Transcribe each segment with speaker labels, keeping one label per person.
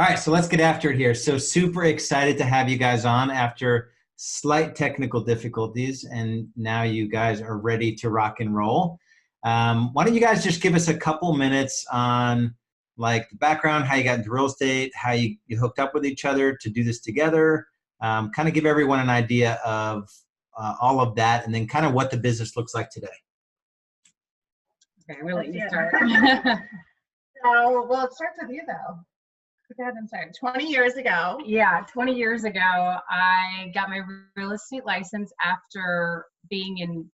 Speaker 1: All right, so let's get after it here. So super excited to have you guys on after slight technical difficulties, and now you guys are ready to rock and roll. Why don't you guys just give us a couple minutes on like the background, how you got into real estate, how you hooked up with each other to do this together, kind of give everyone an idea of all of that, and then kind of what the business looks like today.
Speaker 2: Okay, I'm gonna let you start.
Speaker 3: Well, it starts with you though. Go ahead and start. 20 years ago.
Speaker 2: Yeah, 20 years ago, I got my real estate license after being in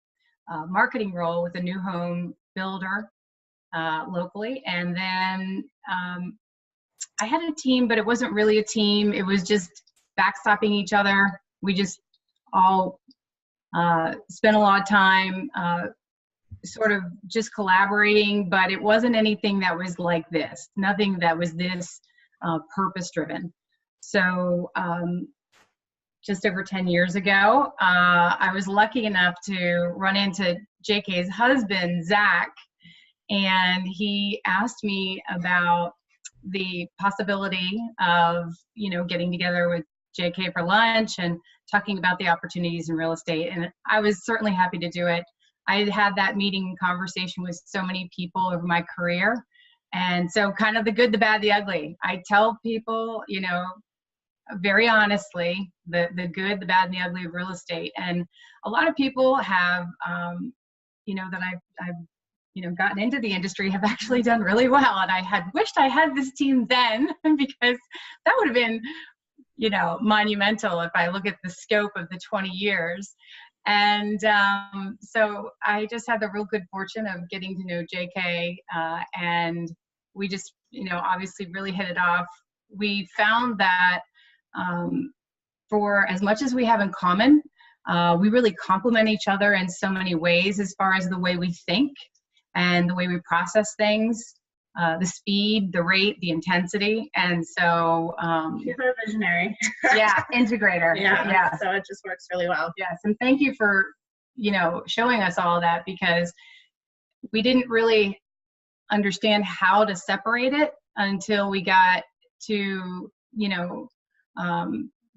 Speaker 2: a marketing role with a new home builder locally. And then I had a team, but it wasn't really a team. It was just backstopping each other. We just all spent a lot of time sort of just collaborating, but it wasn't anything that was like this, nothing that was this purpose driven. So just over 10 years ago, I was lucky enough to run into JK's husband, Zach, and he asked me about the possibility of, getting together with JK for lunch and talking about the opportunities in real estate. And I was certainly happy to do it. I had had that meeting and conversation with so many people over my career. And so kind of the good, the bad, the ugly. I tell people, very honestly, the good, the bad, and the ugly of real estate. And a lot of people have, that I've gotten into the industry have actually done really well. And I had wished I had this team then because that would have been, monumental if I look at the scope of the 20 years. And so I just had the real good fortune of getting to know JK, and we just, obviously really hit it off. We found that for as much as we have in common, we really complement each other in so many ways as far as the way we think and the way we process things, the speed, the rate, the intensity. And so
Speaker 3: she's our visionary.
Speaker 2: Yeah, integrator.
Speaker 3: Yeah, so it just works really well.
Speaker 2: Yes, and thank you for showing us all that, because we didn't really understand how to separate it until we got to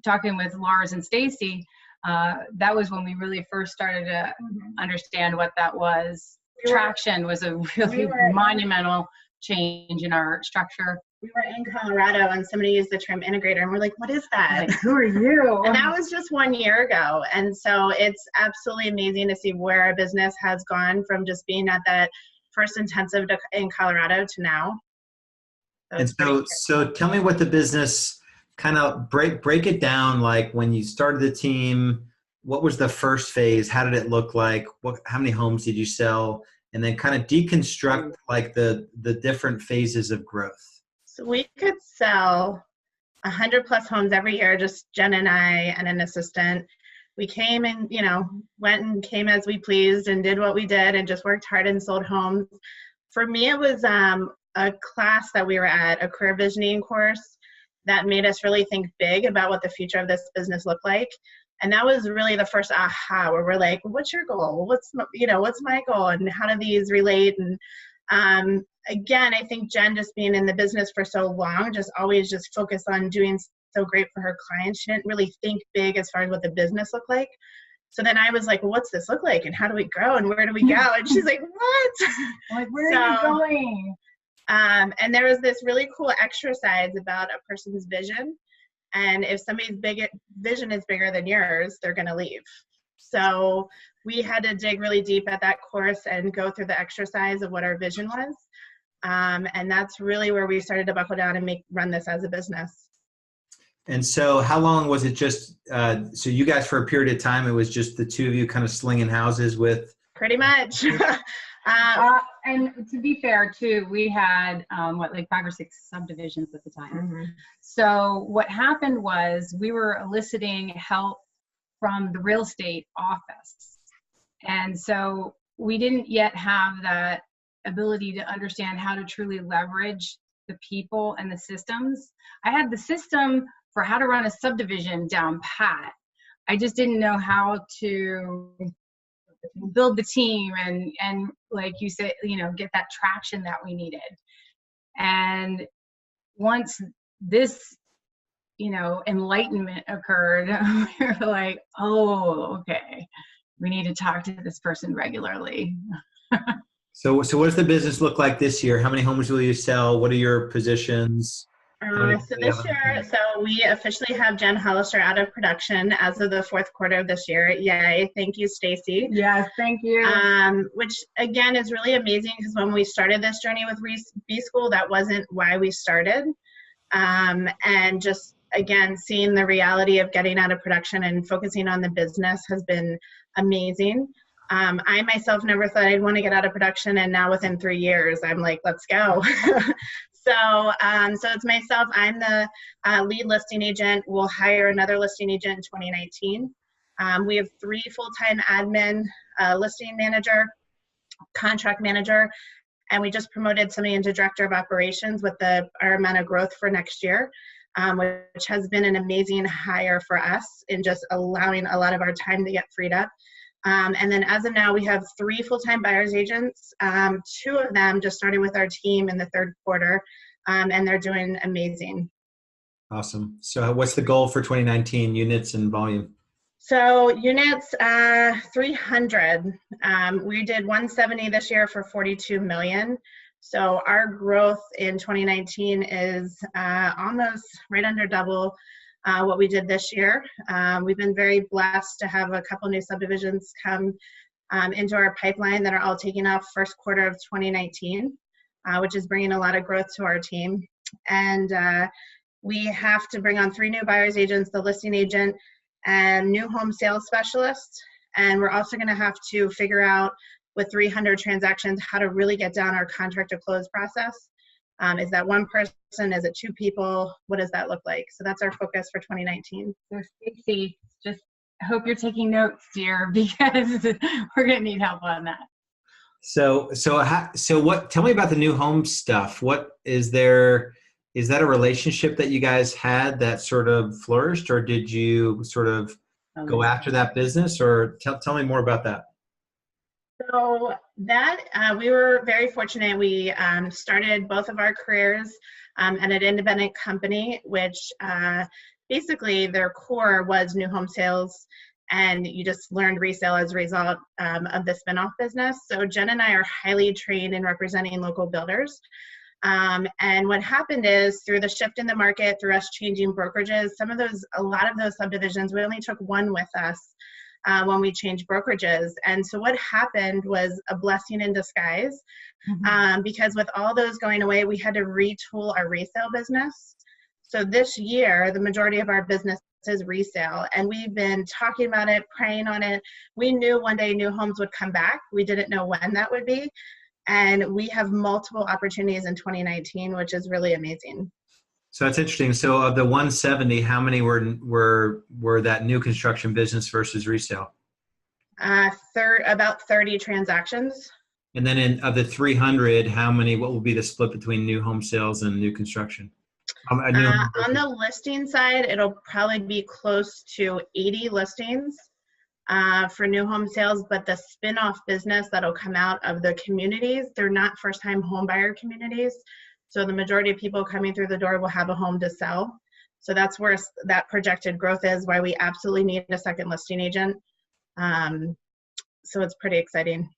Speaker 2: talking with Lars and Stacy. That was when we really first started to understand what that was. Traction was a really monumental change in our structure.
Speaker 3: We were in Colorado and somebody used the term integrator and we're like, what is that?
Speaker 2: Like, who are you?
Speaker 3: And that was just 1 year ago. And so it's absolutely amazing to see where our business has gone from just being at that first intensive in Colorado to now.
Speaker 1: And so tell me what the business kind of break it down. Like when you started the team, what was the first phase? How did it look like? How many homes did you sell? And then kind of deconstruct like the different phases of growth.
Speaker 3: So we could sell 100 plus homes every year, just Jen and I and an assistant. We came and, went and came as we pleased and did what we did and just worked hard and sold homes. For me, it was a class that we were at, a career visioning course that made us really think big about what the future of this business looked like. And that was really the first aha where we're like, what's your goal? What's my goal? And how do these relate? And again, I think Jen, just being in the business for so long, just always just focused on doing so great for her clients. She didn't really think big as far as what the business looked like. So then I was like, well, what's this look like? And how do we grow? And where do we go? And she's like, what?
Speaker 2: I'm like, where are you going?
Speaker 3: And there was this really cool exercise about a person's vision. And if somebody's vision is bigger than yours, they're going to leave. So we had to dig really deep at that course and go through the exercise of what our vision was. And that's really where we started to buckle down and run this as a business.
Speaker 1: And so how long was it just, so you guys for a period of time, it was just the two of you kind of slinging houses with?
Speaker 3: Pretty much.
Speaker 2: And to be fair too, we had like 5 or 6 subdivisions at the time.
Speaker 3: Mm-hmm.
Speaker 2: So what happened was we were eliciting help from the real estate office. And so we didn't yet have that ability to understand how to truly leverage the people and the systems. I had the system for how to run a subdivision down pat. I just didn't know how to build the team and like you said, get that traction that we needed. And once this, enlightenment occurred. We were like, oh, okay, we need to talk to this person regularly.
Speaker 1: So what does the business look like this year? How many homes will you sell? What are your positions?
Speaker 3: So this year, so we officially have Jen Hollister out of production as of the fourth quarter of this year. Yay. Thank you, Stacy.
Speaker 2: Yes, thank you.
Speaker 3: Which again is really amazing because when we started this journey with B School, that wasn't why we started. And just again, seeing the reality of getting out of production and focusing on the business has been amazing. I myself never thought I'd want to get out of production, and now within 3 years, I'm like, let's go. So it's myself. I'm the lead listing agent. We'll hire another listing agent in 2019. We have 3 full-time admin, listing manager, contract manager, and we just promoted somebody into director of operations with our amount of growth for next year, which has been an amazing hire for us in just allowing a lot of our time to get freed up. And then as of now, we have 3 full-time buyer's agents. 2 of them just started with our team in the third quarter, and they're doing amazing.
Speaker 1: Awesome. So what's the goal for 2019, units and volume?
Speaker 3: So units, 300. We did 170 this year for 42 million. So our growth in 2019 is almost right under double what we did this year. We've been very blessed to have a couple new subdivisions come into our pipeline that are all taking off first quarter of 2019, which is bringing a lot of growth to our team. And we have to bring on 3 new buyer's agents, the listing agent, and new home sales specialists. And we're also going to have to figure out with 300 transactions how to really get down our contract to close process. Is that 1 person? Is it 2 people? What does that look like? So that's our focus for 2019.
Speaker 2: So Stacey, just hope you're taking notes, dear, because we're going to need help on that.
Speaker 1: So what, tell me about the new home stuff. What is there, is that a relationship that you guys had that sort of flourished, or did you sort of go after that business, or tell me more about that?
Speaker 3: So that we were very fortunate. We started both of our careers at an independent company, which basically their core was new home sales, and you just learned resale as a result of the spinoff business. So Jen and I are highly trained in representing local builders. And what happened is through the shift in the market, through us changing brokerages, a lot of those subdivisions, we only took 1 with us when we changed brokerages. And so what happened was a blessing in disguise, because with all those going away, we had to retool our resale business. So this year, the majority of our business is resale, and we've been talking about it, praying on it. We knew one day new homes would come back. We didn't know when that would be. And we have multiple opportunities in 2019, which is really amazing.
Speaker 1: So that's interesting. So of the 170, how many were that new construction business versus resale?
Speaker 3: About 30 transactions.
Speaker 1: And then of the 300, what will be the split between new home sales and new construction?
Speaker 3: On the listing side, it'll probably be close to 80 listings for new home sales, but the spin-off business that'll come out of the communities, they're not first-time home buyer communities. So the majority of people coming through the door will have a home to sell. So that's where that projected growth is, why we absolutely need a second listing agent. So it's pretty exciting.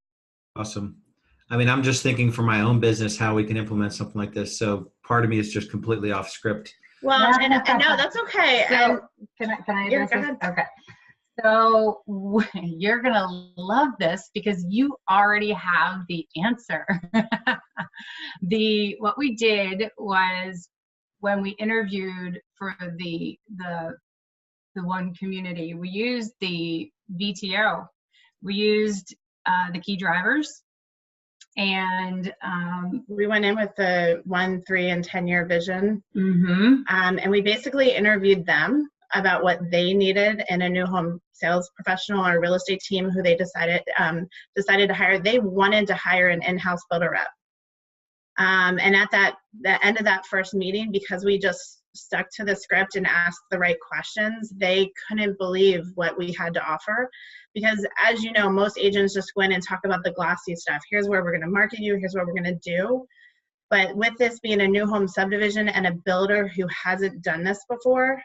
Speaker 1: Awesome. I mean, I'm just thinking for my own business, how we can implement something like this. So part of me is just completely off script.
Speaker 3: Well, and no, that's okay.
Speaker 2: So, can I address this? Okay. So you're going to love this because you already have the answer. What we did was when we interviewed for the one community, we used the VTO. We used the key drivers, and
Speaker 3: we went in with the 1, 3, and 10-year vision. And we basically interviewed them about what they needed in a new home sales professional or real estate team who they decided to hire. They wanted to hire an in-house builder rep. And at the end of that first meeting, because we just stuck to the script and asked the right questions, they couldn't believe what we had to offer. Because as you know, most agents just go in and talk about the glossy stuff. Here's where we're going to market you. Here's what we're going to do. But with this being a new home subdivision and a builder who hasn't done this before,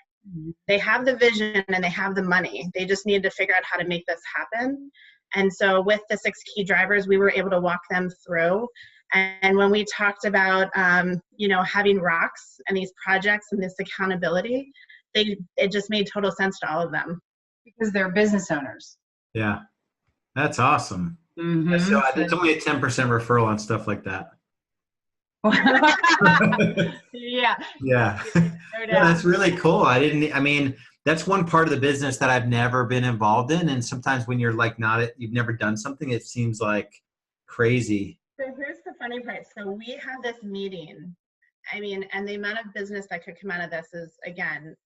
Speaker 3: they have the vision and they have the money. They just need to figure out how to make this happen. And so with the 6 key drivers, we were able to walk them through. And when we talked about, having rocks and these projects and this accountability, it just made total sense to all of them.
Speaker 2: Because they're business owners.
Speaker 1: Yeah, that's awesome.
Speaker 2: Mm-hmm.
Speaker 1: So it's only a 10% referral on stuff like that.
Speaker 2: Yeah.
Speaker 1: Yeah. Yeah, that's really cool. That's one part of the business that I've never been involved in. And sometimes when you're like you've never done something, it seems like crazy.
Speaker 3: So here's the funny part. So we had this meeting, and the amount of business that could come out of this is, again,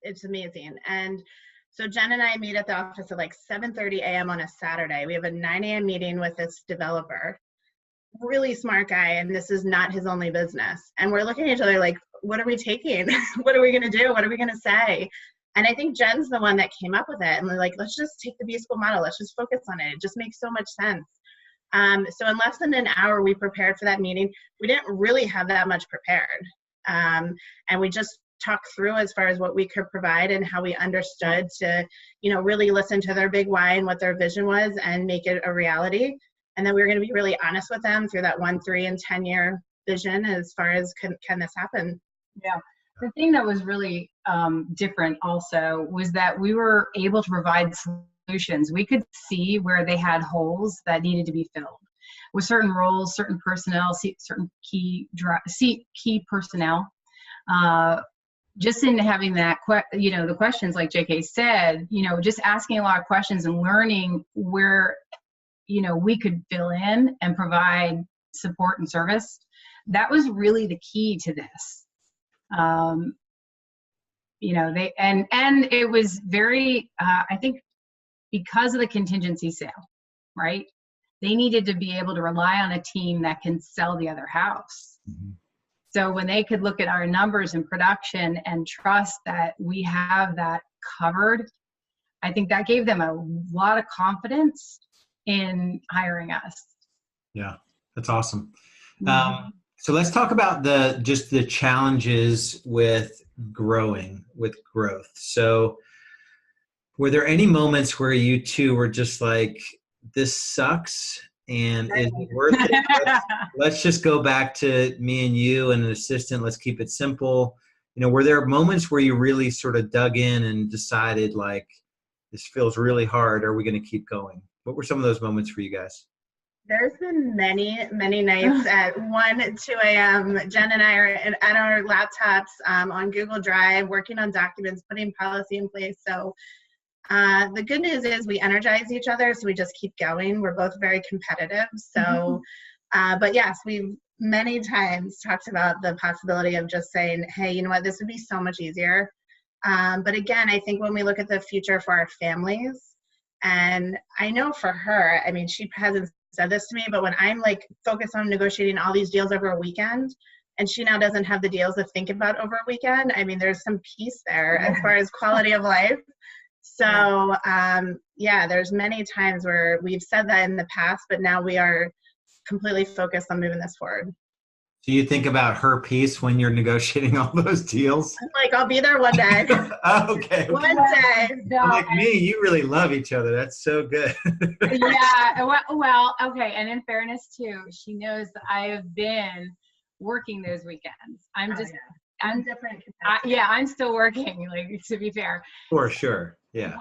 Speaker 3: it's amazing. And so Jen and I meet at the office at like 7:30 a.m. on a Saturday. We have a 9 a.m. meeting with this developer, really smart guy, and this is not his only business. And we're looking at each other like, what are we taking? What are we going to do? What are we going to say? And I think Jen's the one that came up with it. And we're like, let's just take the B-School model. Let's just focus on it. It just makes so much sense. So in less than an hour, we prepared for that meeting. We didn't really have that much prepared. And we just talked through as far as what we could provide and how we understood to, really listen to their big why and what their vision was and make it a reality. And then we were going to be really honest with them through that 1, 3, and 10-year vision as far as can this happen?
Speaker 2: Yeah. The thing that was really different also was that we were able to provide solutions. We could see where they had holes that needed to be filled with certain roles, certain personnel, certain key personnel. Just in having that, the questions like JK said, just asking a lot of questions and learning where, we could fill in and provide support and service. That was really the key to this. And it was very, I think because of the contingency sale, right? They needed to be able to rely on a team that can sell the other house. Mm-hmm. So when they could look at our numbers in production and trust that we have that covered, I think that gave them a lot of confidence in hiring us.
Speaker 1: Yeah, that's awesome. Mm-hmm. So let's talk about the challenges with growth. So were there any moments where you two were just like, this sucks and is it worth it? Let's just go back to me and you and an assistant. Let's keep it simple. Were there moments where you really sort of dug in and decided like, this feels really hard? Are we going to keep going? What were some of those moments for you guys?
Speaker 3: There's been many, many nights at 1, 2 a.m. Jen and I are at our laptops on Google Drive, working on documents, putting policy in place. So the good news is we energize each other, so we just keep going. We're both very competitive. So, but yes, we've many times talked about the possibility of just saying, hey, you know what, this would be so much easier. But again, I think when we look at the future for our families, and I know for her, she hasn't said this to me, but when I'm like focused on negotiating all these deals over a weekend, and she now doesn't have the deals to think about over a weekend, there's some peace there as far as quality of life. So, there's many times where we've said that in the past, but now we are completely focused on moving this forward.
Speaker 1: Do you think about her piece when you're negotiating all those deals?
Speaker 3: I'm like, I'll be there one day.
Speaker 1: Okay.
Speaker 3: One day.
Speaker 1: I'm like, me, you really love each other. That's so good.
Speaker 2: Yeah. Well, okay. And in fairness too, she knows that I have been working those weekends. I'm different. I'm still working, like, to be fair.
Speaker 1: For sure. Yeah.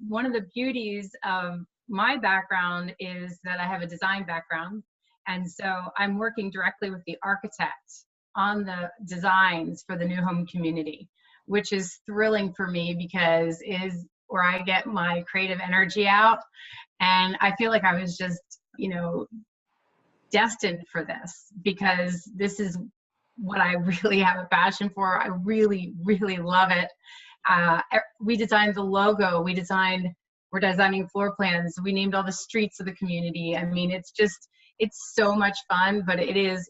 Speaker 2: One of the beauties of my background is that I have a design background. And so I'm working directly with the architect on the designs for the new home community, which is thrilling for me because it is where I get my creative energy out. And I feel like I was just, destined for this because this is what I really have a passion for. I really, really love it. We designed the logo. We're designing floor plans. We named all the streets of the community. It's so much fun, but it is,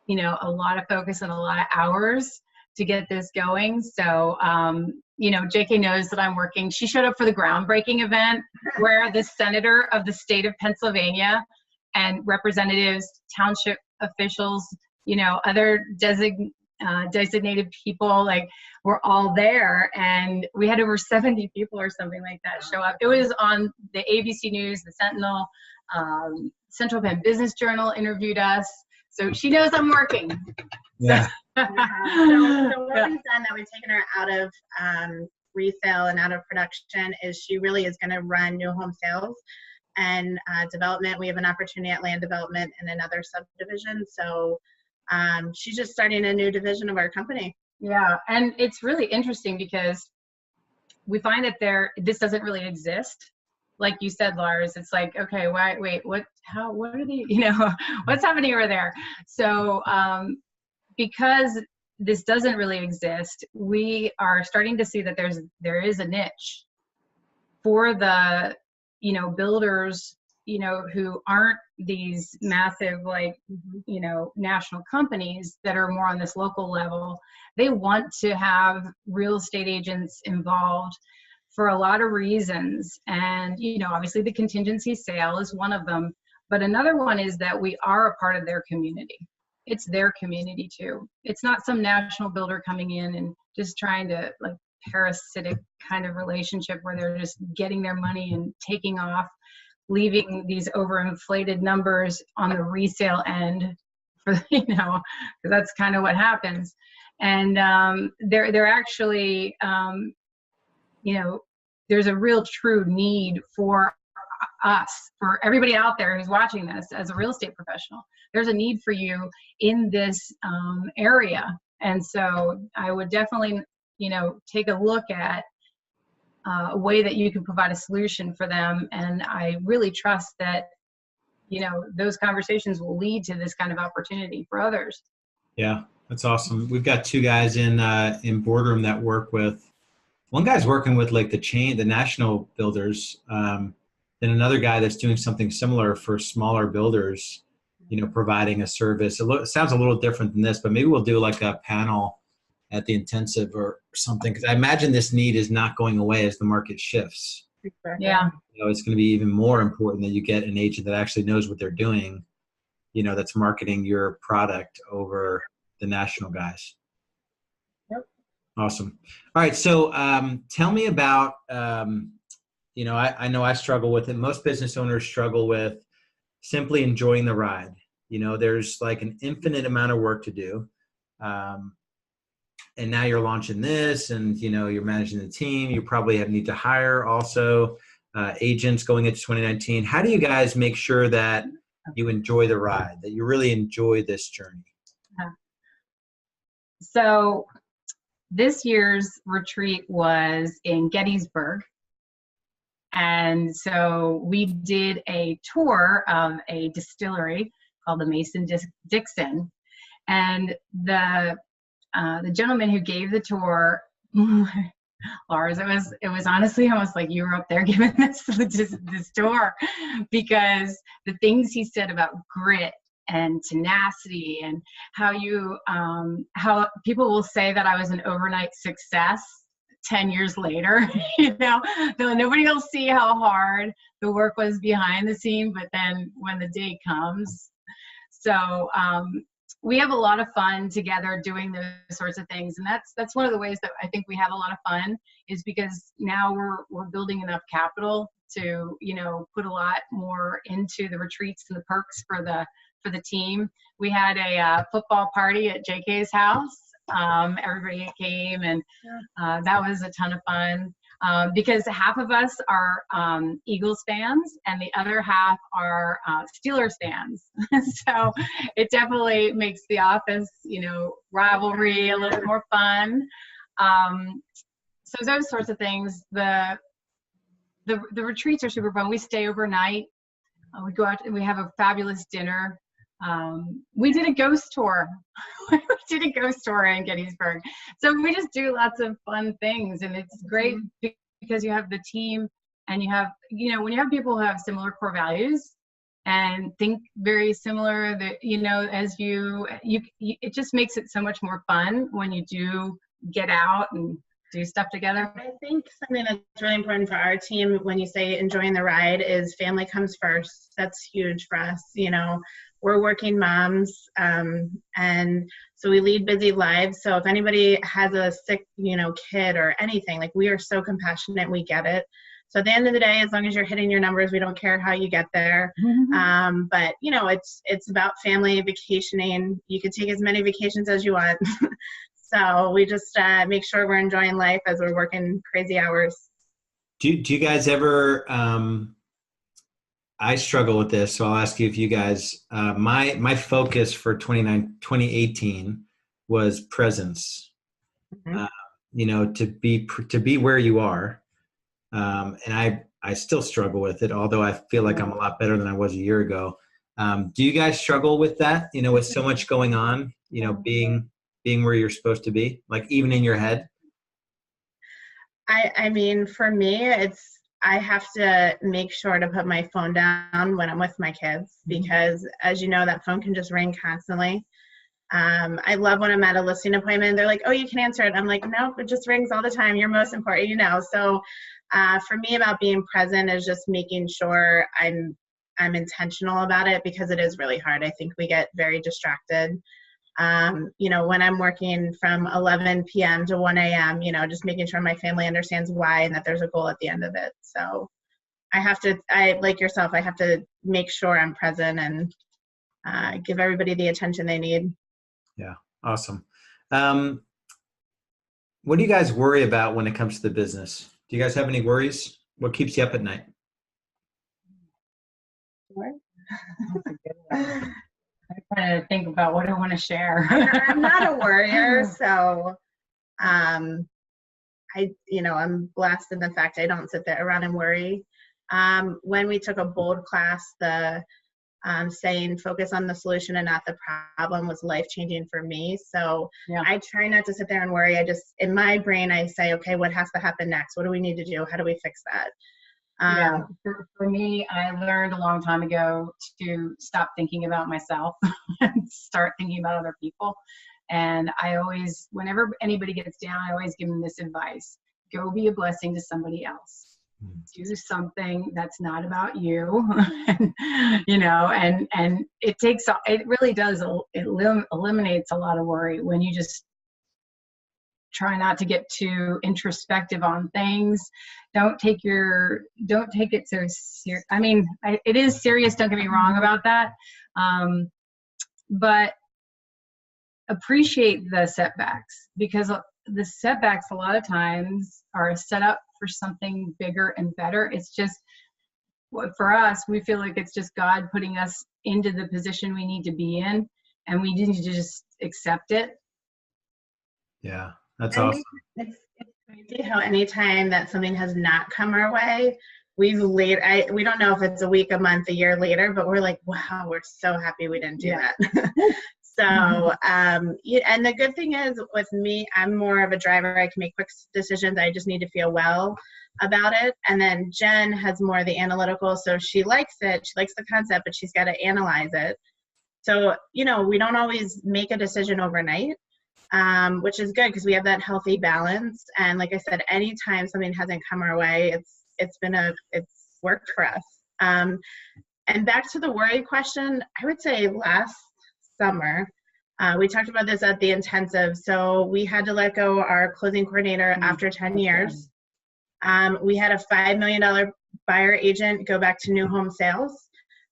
Speaker 2: a lot of focus and a lot of hours to get this going. So, JK knows that I'm working. She showed up for the groundbreaking event where the senator of the state of Pennsylvania and representatives, township officials, other designated people, like, were all there, and we had over 70 people or something like that show up. It was on the ABC News, the Sentinel, Central Penn Business Journal interviewed us, so she knows I'm working.
Speaker 1: Yeah.
Speaker 3: So what we've done that we've taken her out of resale and out of production is she really is going to run new home sales and development. We have an opportunity at land development in another subdivision. So she's just starting a new division of our company.
Speaker 2: Yeah, and it's really interesting because we find that this doesn't really exist. Like you said, Lars, it's like, okay, wait, what are they, what's happening over there? So because this doesn't really exist, we are starting to see that there is a niche for the, builders, who aren't these massive, like, national companies that are more on this local level. They want to have real estate agents involved for a lot of reasons. And, obviously the contingency sale is one of them, but another one is that we are a part of their community. It's their community too. It's not some national builder coming in and just trying to, like, parasitic kind of relationship where they're just getting their money and taking off, leaving these overinflated numbers on the resale end for, because that's kind of what happens. And they're actually, there's a real true need for us, for everybody out there who's watching this as a real estate professional. There's a need for you in this area. And so I would definitely, take a look at a way that you can provide a solution for them. And I really trust that, those conversations will lead to this kind of opportunity for others.
Speaker 1: Yeah, that's awesome. We've got two guys in Boardroom that work with, one guy's working with like the national builders, then another guy that's doing something similar for smaller builders, providing a service. It sounds a little different than this, but maybe we'll do like a panel at the intensive or something, because I imagine this need is not going away as the market shifts.
Speaker 3: Exactly.
Speaker 2: Yeah.
Speaker 1: It's going to be even more important that you get an agent that actually knows what they're doing, that's marketing your product over the national guys.
Speaker 3: Yep.
Speaker 1: Awesome. All right. So tell me about, I know I struggle with it. Most business owners struggle with simply enjoying the ride. There's like an infinite amount of work to do. And now you're launching this and, you're managing the team. You probably need to hire also agents going into 2019. How do you guys make sure that you enjoy the ride, that you really enjoy this journey?
Speaker 2: So this year's retreat was in Gettysburg. And so we did a tour of a distillery called the Mason-Dixon. And the gentleman who gave the tour, Lars, it was honestly almost like you were up there giving this tour, because the things he said about grit and tenacity and how people will say that I was an overnight success 10 years later, though nobody will see how hard the work was behind the scene, but then when the day comes. So we have a lot of fun together doing those sorts of things. And that's one of the ways that I think we have a lot of fun, is because now we're building enough capital to, put a lot more into the retreats and the perks for the team. We had a football party at JK's house. Everybody came, and that was a ton of fun. Because half of us are Eagles fans and the other half are Steelers fans. So it definitely makes the office, rivalry a little more fun. So those sorts of things. The retreats are super fun. We stay overnight. We go out and we have a fabulous dinner. We did a ghost tour. We did a ghost tour in Gettysburg. So we just do lots of fun things, and it's great because you have the team, and you have, when you have people who have similar core values and think very similar, that, as you it just makes it so much more fun when you do get out and do stuff together?
Speaker 3: I think something that's really important for our team when you say enjoying the ride is family comes first. That's huge for us. We're working moms, and so we lead busy lives. So if anybody has a sick, kid or anything, like, we are so compassionate, we get it. So at the end of the day, as long as you're hitting your numbers, we don't care how you get there. But it's about family, vacationing. You could take as many vacations as you want. So we just make sure we're enjoying life as we're working crazy hours.
Speaker 1: Do you guys ever, I struggle with this, so I'll ask you if you guys, my focus for 2018 was presence, to be where you are. And I still struggle with it, although I feel like I'm a lot better than I was a year ago. Do you guys struggle with that, with so much going on, being where you're supposed to be, like even in your head?
Speaker 3: I mean, for me, I have to make sure to put my phone down when I'm with my kids, because as you know, that phone can just ring constantly. I love when I'm at a listing appointment, they're like, oh, you can answer it. I'm like, nope, it just rings all the time. You're most important, So for me, about being present is just making sure I'm intentional about it, because it is really hard. I think we get very distracted. When I'm working from 11 p.m. to 1 a.m., just making sure my family understands why and that there's a goal at the end of it. So like yourself, I have to make sure I'm present and give everybody the attention they need.
Speaker 1: Yeah. Awesome. What do you guys worry about when it comes to the business? Do you guys have any worries? What keeps you up at night?
Speaker 2: Sure. I'm trying to think about what I want to share.
Speaker 3: I'm not a worrier, so I'm blessed in the fact I don't sit there around and worry. When we took a bold class, the saying focus on the solution and not the problem was life-changing for me. So yeah. I try not to sit there and worry. In my brain, I say, okay, what has to happen next? What do we need to do? How do we fix that?
Speaker 2: Yeah, for me, I learned a long time ago to stop thinking about myself and start thinking about other people. And I always, whenever anybody gets down, I always give them this advice: go be a blessing to somebody else. Do something that's not about you, and it really does, it eliminates a lot of worry when you just try not to get too introspective on things. Don't take it so serious. I mean, it is serious, don't get me wrong about that. But appreciate the setbacks, because the setbacks a lot of times are set up for something bigger and better. It's just, for us, we feel like it's just God putting us into the position we need to be in, and we need to just accept it.
Speaker 1: Yeah. That's awesome.
Speaker 3: It's crazy how anytime that something has not come our way, we don't know if it's a week, a month, a year later, but we're like, wow, we're so happy we didn't do that. So, and the good thing is with me, I'm more of a driver. I can make quick decisions. I just need to feel well about it. And then Jen has more of the analytical. So she likes it. She likes the concept, but she's got to analyze it. So, we don't always make a decision overnight. Which is good because we have that healthy balance. And like I said, anytime something hasn't come our way, it's worked for us. And back to the worry question, I would say last summer, we talked about this at the intensive. So we had to let go our closing coordinator after 10 years. We had a $5 million buyer agent go back to new home sales.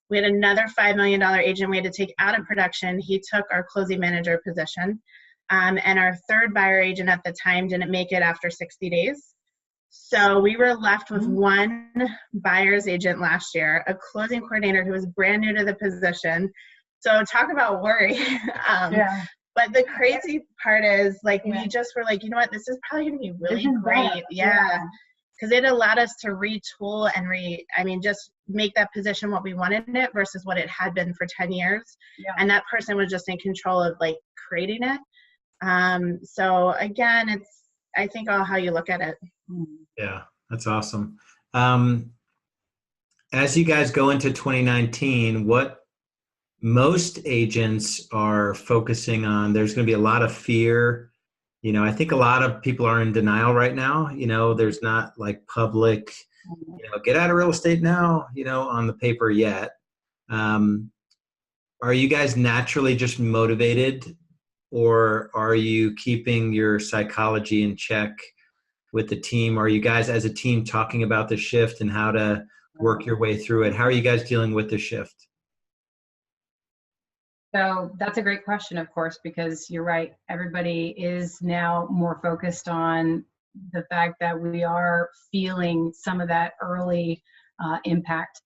Speaker 3: We had another $5 million agent we had to take out of production. He took our closing manager position. And our third buyer agent at the time didn't make it after 60 days. So we were left with one buyer's agent last year, a closing coordinator who was brand new to the position. So talk about worry. Yeah. But the crazy part is, we just were like, you know what, this is probably going to be really great. Yeah. Because it allowed us to retool and just make that position what we wanted in it versus what it had been for 10 years. Yeah. And that person was just in control of creating it. So again, it's, I think, all how you look at it.
Speaker 1: Yeah, that's awesome. As you guys go into 2019, what most agents are focusing on, there's going to be a lot of fear I think a lot of people are in denial right now. There's not like public, get out of real estate now, on the paper yet. Are you guys naturally just motivated, or are you keeping your psychology in check with the team? Are you guys as a team talking about the shift and how to work your way through it? How are you guys dealing with the shift?
Speaker 2: So that's a great question, of course, because you're right. Everybody is now more focused on the fact that we are feeling some of that early impact.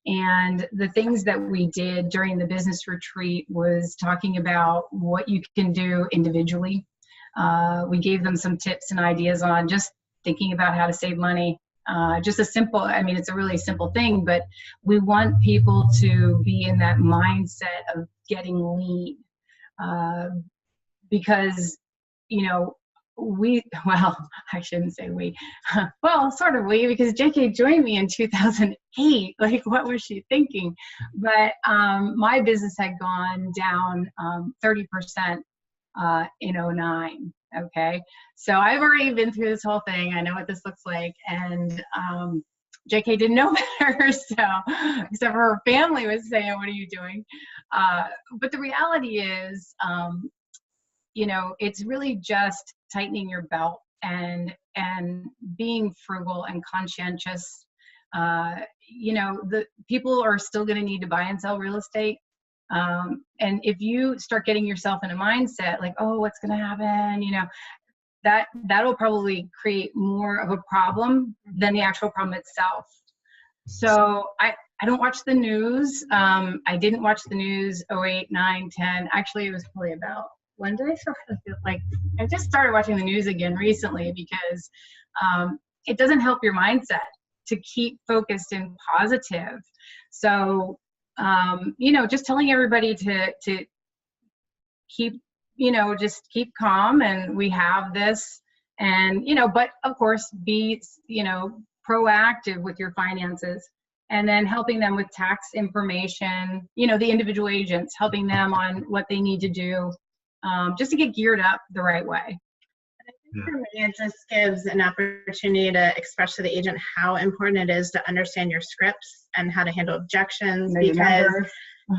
Speaker 2: And the things that we did during the business retreat was talking about what you can do individually. We gave them some tips and ideas on just thinking about how to save money. Just a simple, it's a really simple thing, but we want people to be in that mindset of getting lean. Because, I shouldn't say we, well, sort of we, because JK joined me in 2008. Like, what was she thinking? But my business had gone down 30% in 2009. Okay. So I've already been through this whole thing. I know what this looks like. And JK didn't know better. So, except for her family was saying, what are you doing? But the reality is, it's really just tightening your belt and being frugal and conscientious. The people are still going to need to buy and sell real estate. And if you start getting yourself in a mindset like, oh, what's going to happen, that'll probably create more of a problem than the actual problem itself. So I don't watch the news. I didn't watch the news 08, 9, 10. Actually, it was probably about, when did I start to feel like, I just started watching the news again recently because it doesn't help your mindset to keep focused and positive. So, just telling everybody to keep, just keep calm, and we have this, and, but of course be, proactive with your finances, and then helping them with tax information, the individual agents, helping them on what they need to do, just to get geared up the right way.
Speaker 3: For me, it just gives an opportunity to express to the agent how important it is to understand your scripts and how to handle objections. Because,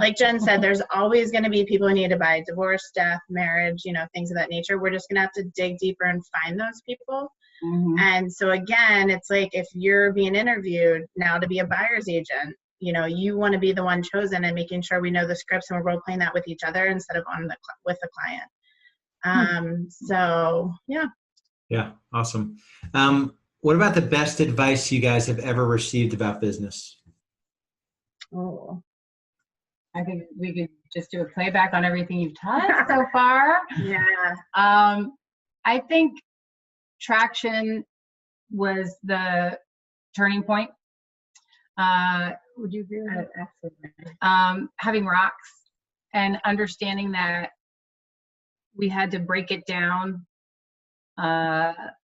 Speaker 3: like Jen said, there's always going to be people who need to buy divorce, death, marriage, things of that nature. We're just going to have to dig deeper and find those people. Mm-hmm. And so again, it's like if you're being interviewed now to be a buyer's agent, you want to be the one chosen and making sure we know the scripts and we're role playing that with each other instead of with the client. So yeah.
Speaker 1: Yeah. Awesome. What about the best advice you guys have ever received about business?
Speaker 3: Oh,
Speaker 2: I think we could just do a playback on everything you've taught so far.
Speaker 3: Yeah.
Speaker 2: I think traction was the turning point. Would you agree with that? Absolutely. Having rocks and understanding that we had to break it down,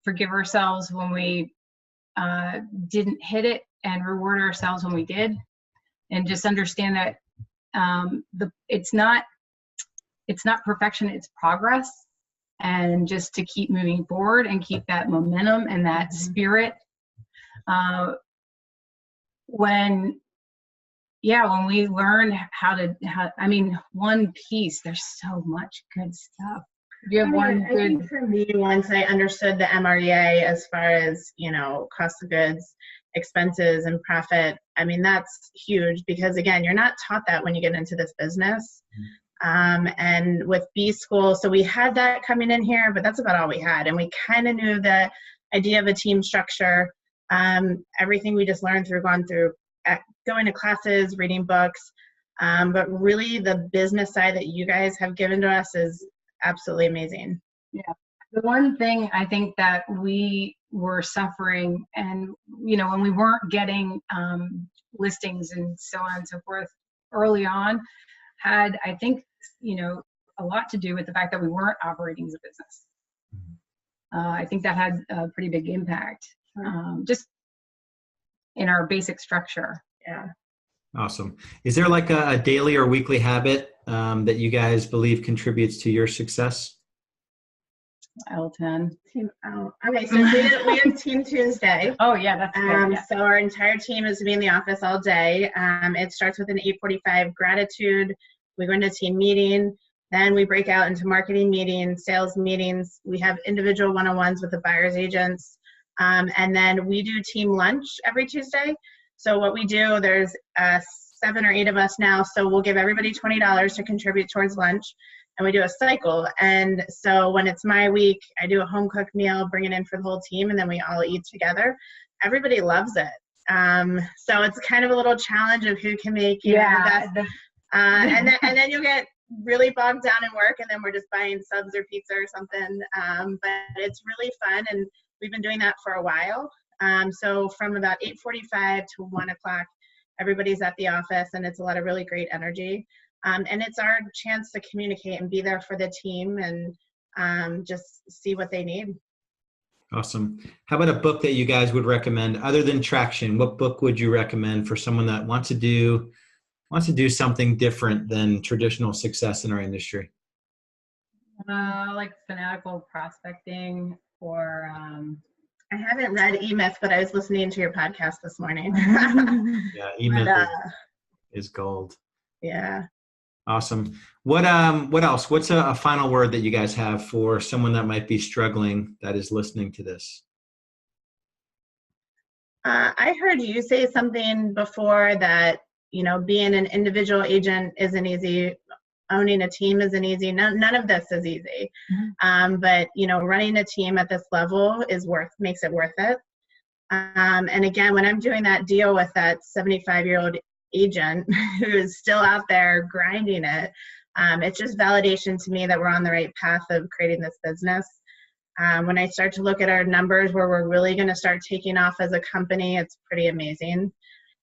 Speaker 2: forgive ourselves when we didn't hit it, and reward ourselves when we did, and just understand that it's not perfection, it's progress, and just to keep moving forward and keep that momentum and that spirit. When we learn one piece, there's so much good stuff. You have
Speaker 3: I think for me, once I understood the MREA as far as, cost of goods, expenses, and profit, that's huge because, again, you're not taught that when you get into this business. And with B school, so we had that coming in here, but that's about all we had. And we kind of knew the idea of a team structure, everything we just learned going to classes, reading books. But really the business side that you guys have given to us is absolutely amazing.
Speaker 2: Yeah. The one thing I think that we were suffering, and, when we weren't getting listings and so on and so forth early on, had, I think, a lot to do with the fact that we weren't operating as a business. I think that had a pretty big impact, just in our basic structure.
Speaker 3: Yeah.
Speaker 1: Awesome. Is there like a daily or weekly habit that you guys believe contributes to your success?
Speaker 2: L10.
Speaker 3: Team O. Okay, so we have Team Tuesday.
Speaker 2: Oh yeah, that's good. Yeah.
Speaker 3: So our entire team is to be in the office all day. It starts with an 8:45 gratitude. We go into team meeting. Then we break out into marketing meetings, sales meetings. We have individual one-on-ones with the buyer's agents. And then we do team lunch every Tuesday. So what we do, there's 7 or 8 of us now. So we'll give everybody $20 to contribute towards lunch. And we do a cycle. And so when it's my week, I do a home cooked meal, bring it in for the whole team, and then we all eat together. Everybody loves it. So it's kind of a little challenge of who can make the best. And then you'll get really bogged down in work, and then we're just buying subs or pizza or something. But it's really fun, and we've been doing that for a while. So from about 8:45 to 1 o'clock, everybody's at the office, and it's a lot of really great energy. And it's our chance to communicate and be there for the team and just see what they need.
Speaker 1: Awesome. How about a book that you guys would recommend other than Traction? What book would you recommend for someone that wants to do something different than traditional success in our industry?
Speaker 2: Like Fanatical Prospecting or
Speaker 3: I haven't read E-Myth, but I was listening to your podcast this morning.
Speaker 1: Yeah, E-Myth is gold.
Speaker 3: Yeah.
Speaker 1: Awesome. What else? What's a final word that you guys have for someone that might be struggling that is listening to this?
Speaker 3: I heard you say something before that, being an individual agent isn't easy. Owning a team isn't easy. None of this is easy. Mm-hmm. But, running a team at this level makes it worth it. And again, when I'm doing that deal with that 75-year-old agent who is still out there grinding it, it's just validation to me that we're on the right path of creating this business. When I start to look at our numbers where we're really going to start taking off as a company, it's pretty amazing,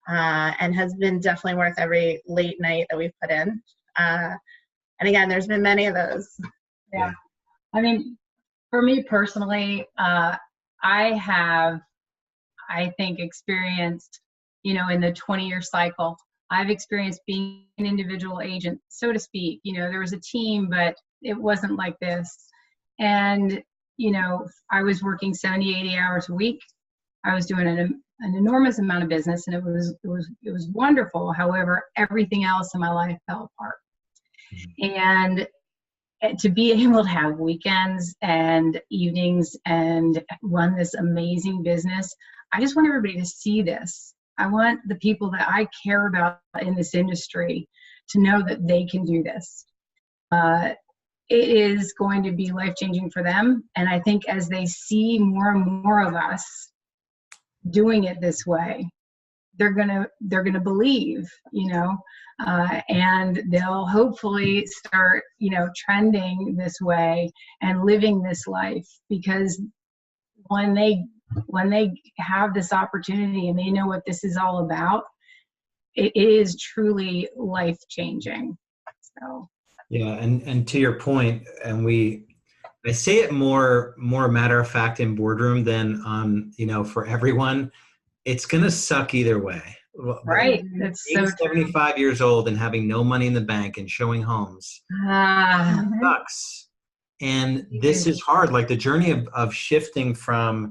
Speaker 3: and has been definitely worth every late night that we've put in. And again, there's been many of those.
Speaker 2: Yeah. I mean, for me personally, I think, experienced, in the 20-year cycle, I've experienced being an individual agent, so to speak. There was a team, but it wasn't like this. And, I was working 70, 80 hours a week. I was doing an enormous amount of business, and it was wonderful. However, everything else in my life fell apart. And to be able to have weekends and evenings and run this amazing business, I just want everybody to see this. I want the people that I care about in this industry to know that they can do this. It is going to be life-changing for them. And I think as they see more and more of us doing it this way, they're gonna believe, and they'll hopefully start, trending this way and living this life, because when they have this opportunity and they know what this is all about, it is truly life-changing. So
Speaker 1: yeah, and to your point, and I say it more matter of fact in boardroom than for everyone. It's gonna suck either way.
Speaker 2: Right. That's so
Speaker 1: 75 years old and having no money in the bank and showing homes sucks. And this is hard. Like the journey of shifting from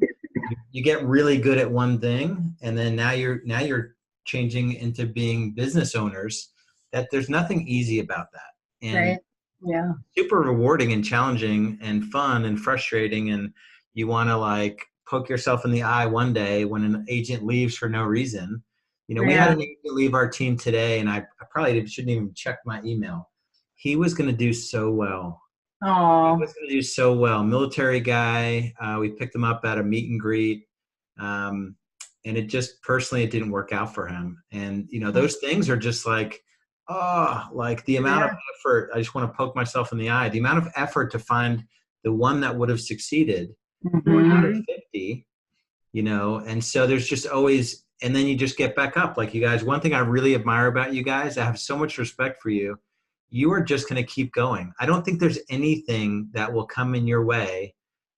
Speaker 1: you get really good at one thing, and then now you're changing into being business owners. That there's nothing easy about that. And
Speaker 2: right. Yeah.
Speaker 1: Super rewarding and challenging and fun and frustrating, and you want to poke yourself in the eye one day when an agent leaves for no reason. We had an agent leave our team today, and I probably shouldn't even check my email. He was going to do so well.
Speaker 2: Oh,
Speaker 1: He was going to do so well. Military guy. We picked him up at a meet and greet. And it just personally, it didn't work out for him. And, those things are just the amount of effort. I just want to poke myself in the eye. The amount of effort to find the one that would have succeeded out of 50, and so there's just always, and then you just get back up. Like you guys, one thing I really admire about you guys, I have so much respect for you. You are just going to keep going. I don't think there's anything that will come in your way.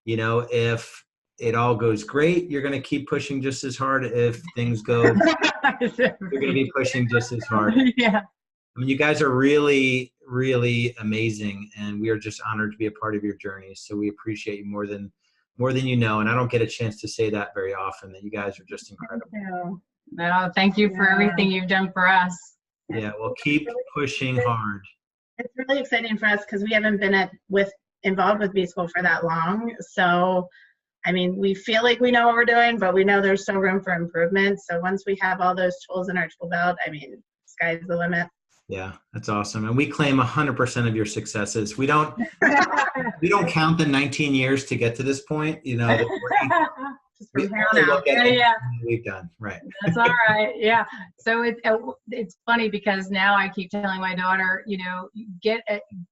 Speaker 1: If it all goes great, you're going to keep pushing just as hard. If things go, you're going to be pushing just as hard.
Speaker 2: Yeah.
Speaker 1: I mean, you guys are really, really amazing, and we are just honored to be a part of your journey. So we appreciate you more than you know, and I don't get a chance to say that very often, that you guys are just incredible.
Speaker 3: Thank you.
Speaker 2: No, thank you for everything you've done for us.
Speaker 1: Yeah, well, keep pushing hard.
Speaker 3: It's really exciting for us because we haven't been involved with B School for that long. So, I mean, we feel like we know what we're doing, but we know there's still room for improvement. So once we have all those tools in our tool belt, I mean, sky's the limit.
Speaker 1: Yeah, that's awesome. And we claim 100% of your successes. We don't count the 19 years to get to this point. You know, we only look at what we've done. Right.
Speaker 2: That's all right. Yeah. So it's funny because now I keep telling my daughter, you know,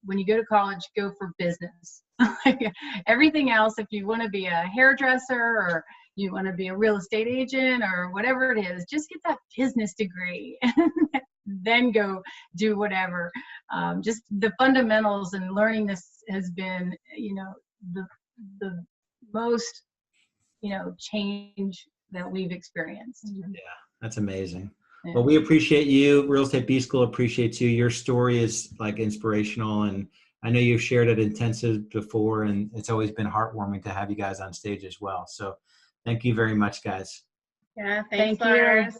Speaker 2: when you go to college, go for business. Everything else, if you want to be a hairdresser or you want to be a real estate agent or whatever it is, just get that business degree. Then go do whatever. Just the fundamentals and learning this has been, you know, the most, you know, change that we've experienced.
Speaker 1: Yeah, that's amazing. Yeah. Well, we appreciate you. Real Estate B School appreciates you. Your story is like inspirational, and I know you've shared at intensive before, and it's always been heartwarming to have you guys on stage as well. So thank you very much, guys.
Speaker 3: Yeah, thanks, Lars.